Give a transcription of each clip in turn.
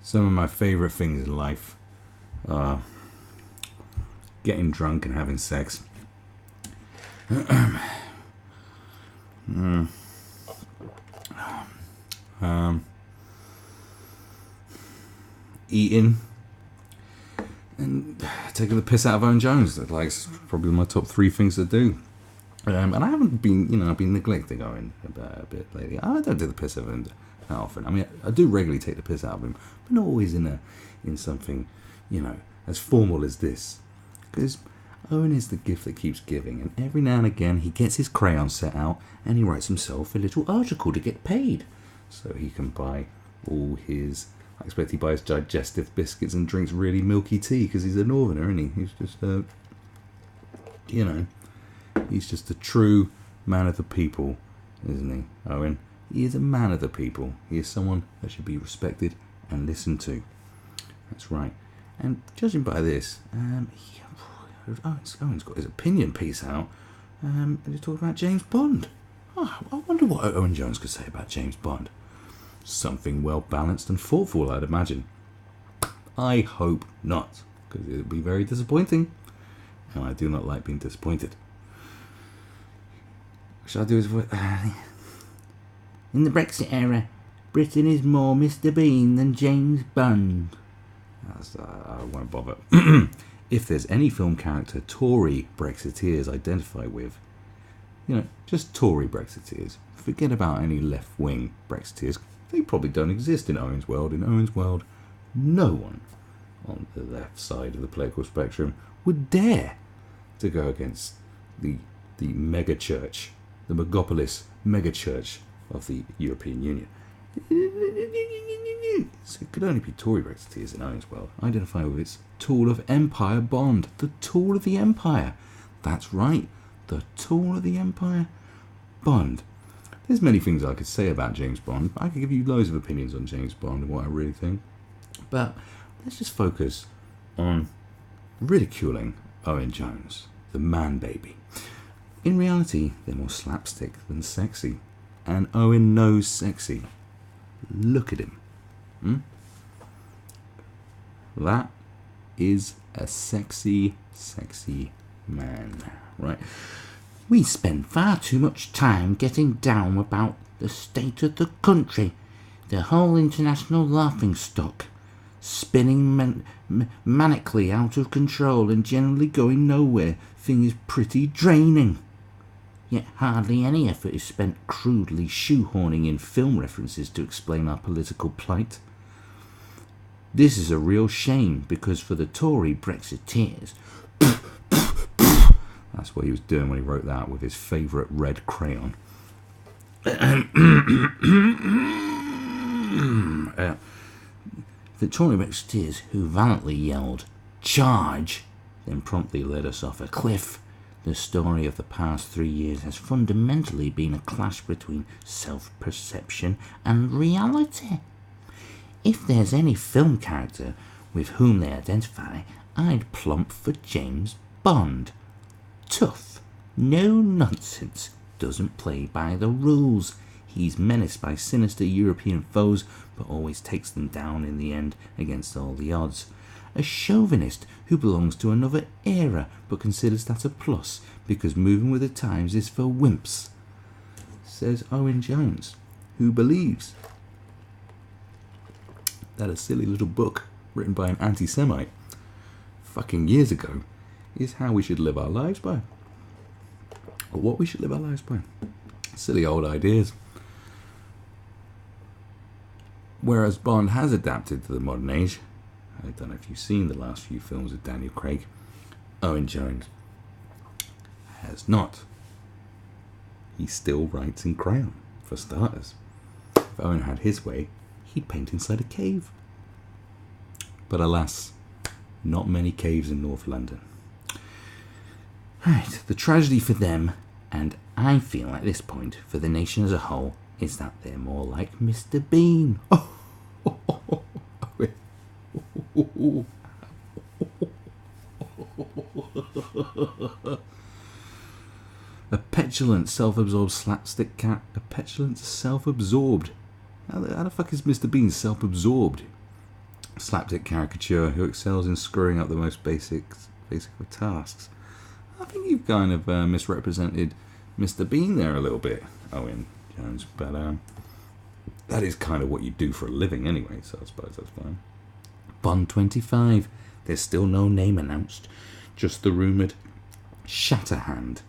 Some of my favourite things in life are getting drunk and having sex. Eating and taking the piss out of Owen Jones. That's like probably my top three things to do. And I haven't been, I've been neglecting Owen a bit lately. I don't do the piss out of him that often. I mean, I do regularly take the piss out of him, but not always in something, as formal as this. Because Owen is the gift that keeps giving, and every now and again he gets his crayon set out and he writes himself a little article to get paid, so he can buy all his. I expect he buys digestive biscuits and drinks really milky tea because he's a northerner, isn't he? He's just he's just a true man of the people, isn't he, Owen? He is a man of the people. He is someone that should be respected and listened to. That's right. And judging by this, Owen's got his opinion piece out. And he's talking about James Bond. Oh, I wonder what Owen Jones could say about James Bond. Something well balanced and thoughtful, I'd imagine. I hope not, because it would be very disappointing, and I do not like being disappointed. Shall I do his voice? In the Brexit era, Britain is more Mr. Bean than James Bond. I won't bother. If there's any film character Tory Brexiteers identify with, just Tory Brexiteers. Forget about any left-wing Brexiteers. They probably don't exist in Owen's world. In Owen's world, no one on the left side of the political spectrum would dare to go against the mega church, the megapolis mega church of the European Union. So it could only be Tory Brexiteers in Owen's world. Identify with its tool of empire, Bond. The tool of the empire. That's right. The tool of the empire, Bond. There's many things I could say about James Bond. I could give you loads of opinions on James Bond and what I really think. But let's just focus on ridiculing Owen Jones, the man baby. In reality, they're more slapstick than sexy. And Owen knows sexy. Look at him. That is a sexy, sexy man, right? We spend far too much time getting down about the state of the country, the whole international laughingstock, spinning manically out of control and generally going nowhere. Thing is pretty draining. Yet hardly any effort is spent crudely shoehorning in film references to explain our political plight. This is a real shame, because for the Tory Brexiteers, that's what he was doing when he wrote that with his favourite red crayon. The Tory Brexiteers, who valiantly yelled, "Charge!" then promptly led us off a cliff. The story of the past 3 years has fundamentally been a clash between self-perception and reality. If there's any film character with whom they identify, I'd plump for James Bond. Tough, no nonsense, doesn't play by the rules. He's menaced by sinister European foes, but always takes them down in the end against all the odds. A chauvinist who belongs to another era, but considers that a plus because moving with the times is for wimps, says Owen Jones, who believes that a silly little book written by an anti-Semite fucking years ago is how we should live our lives by, or what we should live our lives by. Silly old ideas. Whereas Bond has adapted to the modern age. I don't know if you've seen the last few films of Daniel Craig. Owen Jones has not. He still writes in crayon, for starters. If Owen had his way, he'd paint inside a cave. But alas, not many caves in North London. Right, the tragedy for them, and I feel at this point for the nation as a whole, is that they're more like Mr. Bean. A petulant, self-absorbed slapstick cat. A petulant, self-absorbed. How the fuck is Mr. Bean self-absorbed? slapdick caricature who excels in screwing up the most basic of tasks. I think you've kind of misrepresented Mr. Bean there a little bit, Owen Jones, but that is kind of what you do for a living anyway, so I suppose that's fine. Bond 25. There's still no name announced, just the rumoured Shatterhand,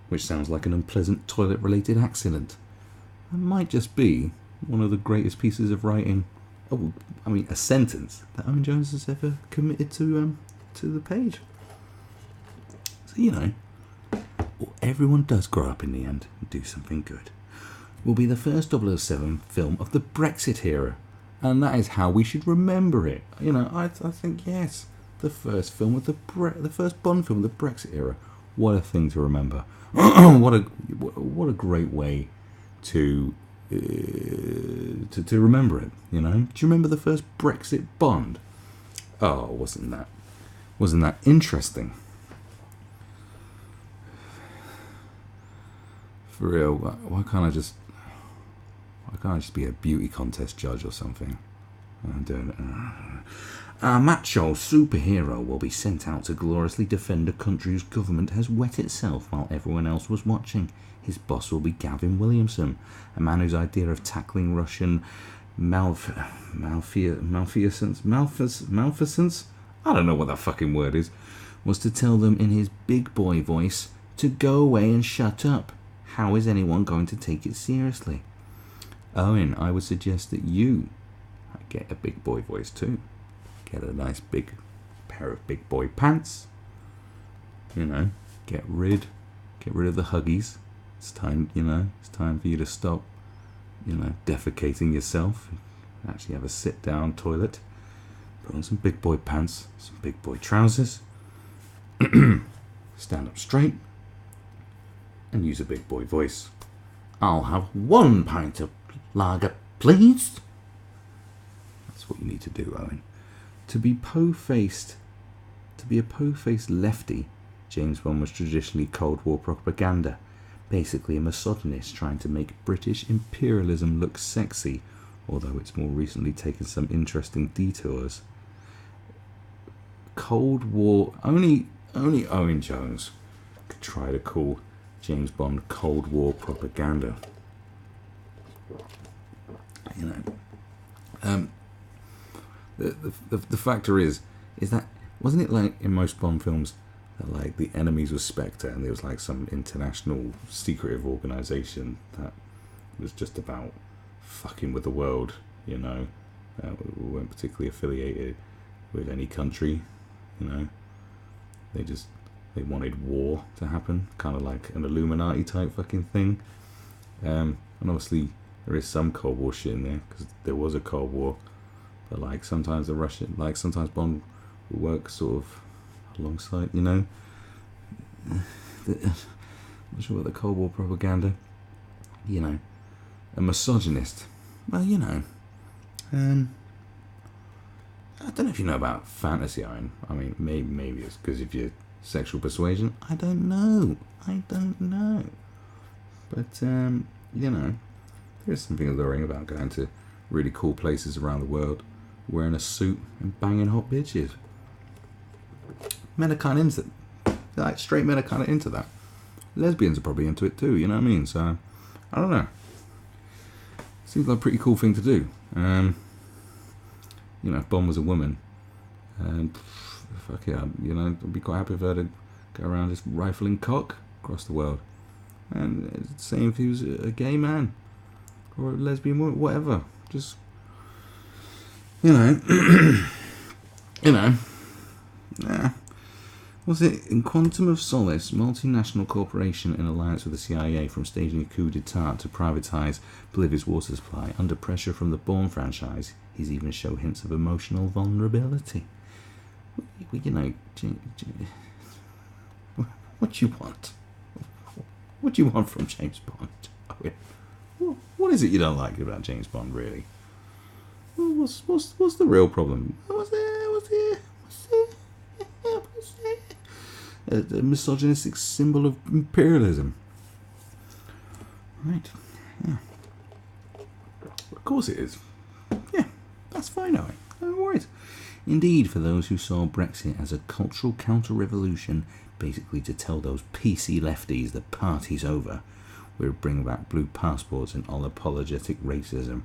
which sounds like an unpleasant toilet-related accident. That might just be one of the greatest pieces of writing, a sentence that Owen Jones has ever committed to the page. So, everyone does grow up in the end and do something good. Will be the first 007 film of the Brexit era, and that is how we should remember it. I think, yes, the first film of the first Bond film of the Brexit era. What a thing to remember! what a great way to remember it. Do you remember the first Brexit Bond? Oh, wasn't that interesting? For real, why can't I just be a beauty contest judge or something? I'm doing it. A macho superhero will be sent out to gloriously defend a country whose government has wet itself while everyone else was watching. His boss will be Gavin Williamson, a man whose idea of tackling Russian malfeasance, I don't know what that fucking word is, was to tell them in his big boy voice to go away and shut up. How is anyone going to take it seriously? Owen, I would suggest that you get a big boy voice too. Get a nice big pair of big boy pants. Get rid of the huggies. It's time, it's time for you to stop, defecating yourself. Actually have a sit down toilet. Put on some big boy pants, some big boy trousers. Stand up straight. And use a big boy voice. I'll have 1 pint of lager, please. That's what you need to do, Owen. To be a po-faced lefty, James Bond was traditionally Cold War propaganda, basically a misogynist trying to make British imperialism look sexy, although it's more recently taken some interesting detours. Cold War, only Owen Jones could try to call James Bond Cold War propaganda. The factor is that, wasn't it like in most Bond films that like the enemies were Spectre and there was like some international secretive organisation that was just about fucking with the world, weren't particularly affiliated with any country, they wanted war to happen, kind of like an Illuminati type fucking thing. And obviously there is some Cold War shit in there because there was a Cold War, but like sometimes sometimes Bond will work sort of alongside, I'm not sure about the Cold War propaganda. A misogynist. Well, I don't know if you know about fantasy, Owen. I mean, maybe it's because of your sexual persuasion. I don't know. But, there's something alluring about going to really cool places around the world, wearing a suit and banging hot bitches. Men are kind of into it. Like, straight men are kind of into that. Lesbians are probably into it too, you know what I mean? So, I don't know. Seems like a pretty cool thing to do. If Bond was a woman, and fuck it, I'd be quite happy for her to go around just rifling cock across the world. And same if he was a gay man or a lesbian woman, whatever. Just, yeah. Was it in Quantum of Solace, multinational corporation in alliance with the CIA from staging a coup d'etat to privatise Bolivia's water supply? Under pressure from the Bourne franchise, he's even shown hints of emotional vulnerability. What do you want? What do you want from James Bond? What is it you don't like about James Bond, really? What's the real problem? What's it? A misogynistic symbol of imperialism. Right. Yeah. Of course it is. Yeah, that's fine, Owen. Oh, right. Indeed, for those who saw Brexit as a cultural counter-revolution, basically to tell those PC lefties the party's over, we'll bring back blue passports and unapologetic racism.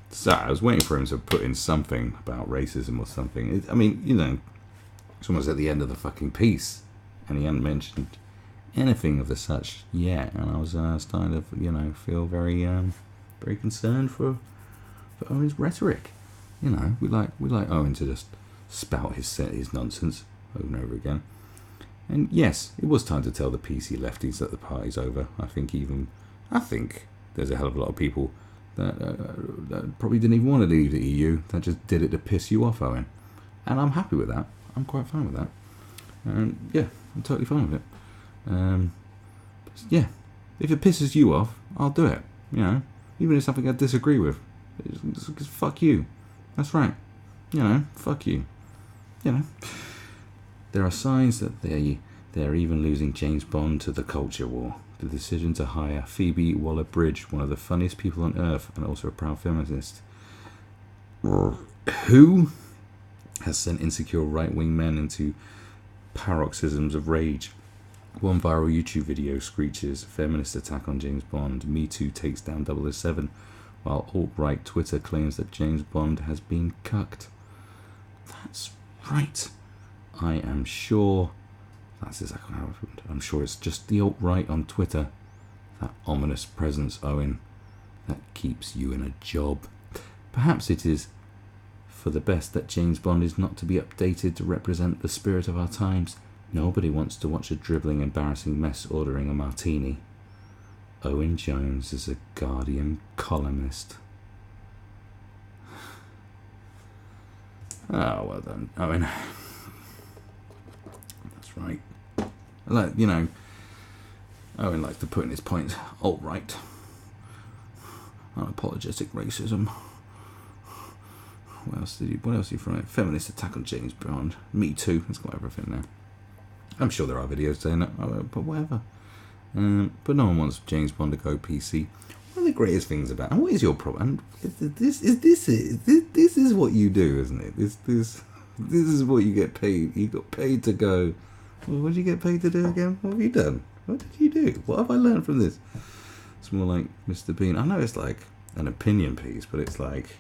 So I was waiting for him to put in something about racism or something. I mean, you know, it's almost at the end of the fucking piece, and he hadn't mentioned anything of the such yet, and I was starting to, you know, feel very, very concerned for Owen's rhetoric. You know, we like Owen to just spout his nonsense over and over again. And yes, it was time to tell the PC lefties that the party's over. I think there's a hell of a lot of people that probably didn't even want to leave the EU. That just did it to piss you off, Owen. And I'm happy with that. I'm quite fine with that. And yeah, I'm totally fine with it. Yeah, if it pisses you off, I'll do it. You know, even if it's something I disagree with. It's fuck you. That's right. You know, fuck you. You know. There are signs that they're even losing James Bond to the culture war. The decision to hire Phoebe Waller-Bridge, one of the funniest people on earth and also a proud feminist, who has sent insecure right-wing men into paroxysms of rage. One viral YouTube video screeches, feminist attack on James Bond, Me Too takes down 007, while alt-right Twitter claims that James Bond has been cucked. That's right. I am sure that's exactly how it happened. I'm sure it's just the alt-right on Twitter, that ominous presence, Owen, that keeps you in a job. Perhaps it is for the best that James Bond is not to be updated to represent the spirit of our times. Nobody wants to watch a dribbling, embarrassing mess ordering a martini. Owen Jones is a Guardian columnist. Oh, well done, Owen. That's right. Like, you know, Owen likes to put in his points. Alt-right. Unapologetic racism. What else are you from it? Feminist attack on James Bond. Me Too. It's got everything there. I'm sure there are videos saying that, but whatever. But no one wants James Bond to go PC. One of the greatest things about, and what is your problem? This is what you do, isn't it? This is what you get paid. You got paid to go. Well, what did you get paid to do again? What have you done? What did you do? What have I learned from this? It's more like Mr. Bean. I know it's like an opinion piece, but it's like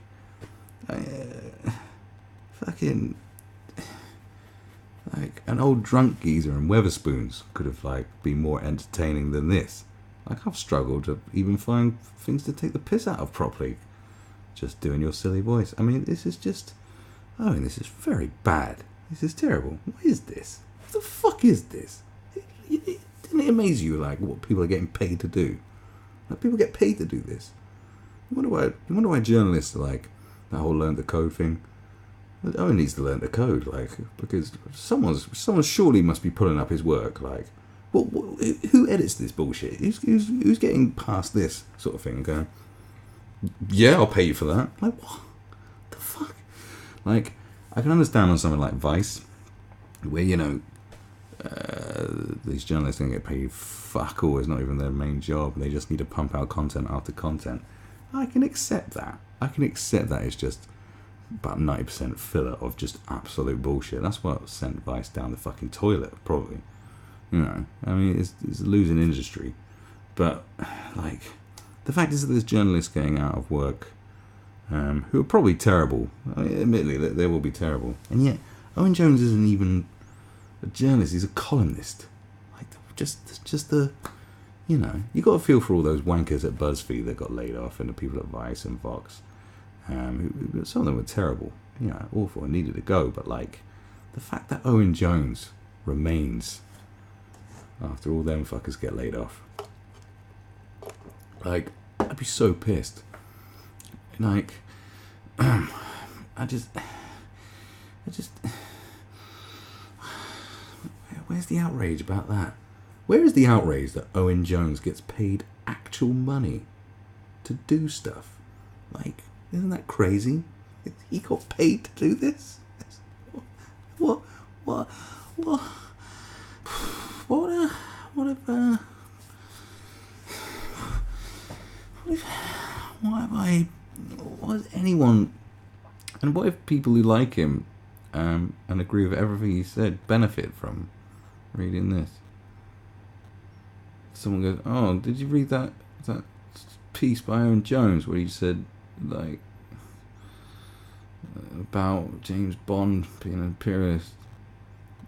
fucking like an old drunk geezer and Weatherspoons could have like been more entertaining than this. Like, I've struggled to even find things to take the piss out of properly. Just doing your silly voice. I mean, this is just... Oh, this is very bad. This is terrible. What is this? What the fuck is this? Didn't it amaze you, like, what people are getting paid to do? Like, people get paid to do this. You wonder why journalists are like, that whole learn the code thing? Owen needs to learn the code, like, because someone surely must be pulling up his work, like... Well, who edits this bullshit? Who's getting past this sort of thing and going, yeah, I'll pay you for that? Like, what the fuck? Like, I can understand on something like Vice, where, you know, these journalists don't get paid fuck all. It's not even their main job. They just need to pump out content after content. I can accept that. It's just about 90% filler of just absolute bullshit. That's what sent Vice down the fucking toilet, probably. You know, I mean, it's a losing industry. But, like, the fact is that there's journalists getting out of work who are probably terrible. I mean, admittedly, they will be terrible. And yet, Owen Jones isn't even a journalist. He's a columnist. Like, just the, you know, you got to feel for all those wankers at BuzzFeed that got laid off and the people at Vice and Vox. Who, some of them were terrible. You know, awful and needed to go. But, like, the fact that Owen Jones remains... after all them fuckers get laid off. Like, I'd be so pissed. Like, I just... Where's the outrage about that? Where is the outrage that Owen Jones gets paid actual money to do stuff? Like, isn't that crazy? He got paid to do this? What has anyone And what if people who like him and agree with everything he said benefit from reading this? Someone goes, "Oh, did you read that piece by Owen Jones where he said like about James Bond being an imperialist?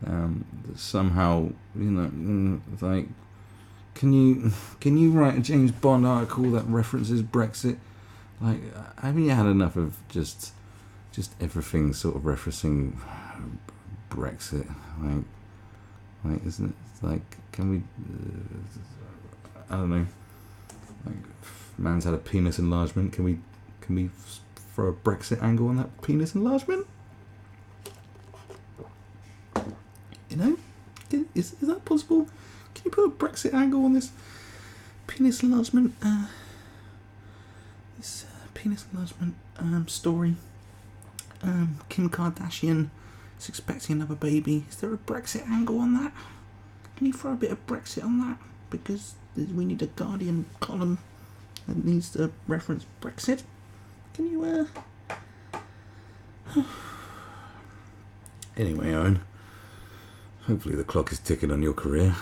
That somehow, it's like, can you write a James Bond article that references Brexit? Like, haven't you had enough of just everything sort of referencing Brexit? Like, isn't it like, can we? I don't know. Like, man's had a penis enlargement. Can we throw a Brexit angle on that penis enlargement? You know, is that possible? Can you put a Brexit angle on this penis enlargement? This penis enlargement story. Kim Kardashian is expecting another baby. Is there a Brexit angle on that? Can you throw a bit of Brexit on that? Because we need a Guardian column that needs to reference Brexit. Can you, Anyway, Owen, hopefully the clock is ticking on your career.